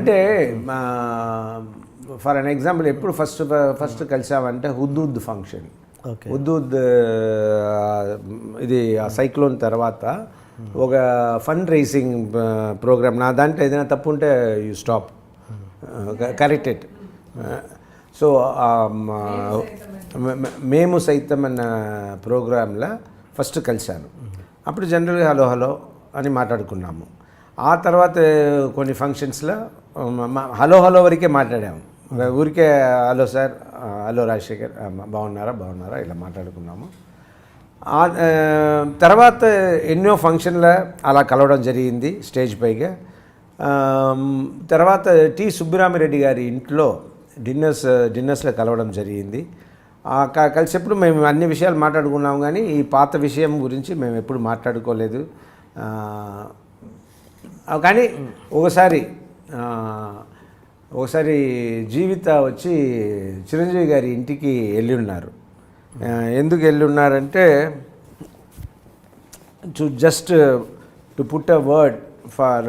అంటే for an example ఎప్పుడు first కలిసామంటే హుద్దుద్ function. హుద్దుద్ ఇది సైక్లోన్ తర్వాత ఒక ఫండ్ రైజింగ్ ప్రోగ్రామ్. నా దాంట్లో ఏదైనా తప్పు ఉంటే you stop, correct it. So మేము సైతం అన్న ప్రోగ్రాంలో ఫస్ట్ కలిశాను. అప్పుడు జనరల్గా హలో హలో అని మాట్లాడుకున్నాము. ఆ తర్వాత కొన్ని ఫంక్షన్స్లో హలో హలో వరకే మాట్లాడాము. ఊరికే హలో సార్, హలో రాజశేఖర్, బాగున్నారా ఇలా మాట్లాడుకున్నాము. తర్వాత ఎన్నో ఫంక్షన్ల అలా కలవడం జరిగింది స్టేజ్ పైగా. తర్వాత టి సుబ్బరామిరెడ్డి గారి ఇంట్లో డిన్నర్స్లో కలవడం జరిగింది. కలిసేప్పుడు మేము అన్ని విషయాలు మాట్లాడుకున్నాము, కానీ ఈ పాత విషయం గురించి మేము ఎప్పుడు మాట్లాడుకోలేదు. కానీ ఒకసారి జీవిత వచ్చి చిరంజీవి గారి ఇంటికి వెళ్ళి ఉన్నారు. ఎందుకు వెళ్ళి ఉన్నారంటే just to put a word for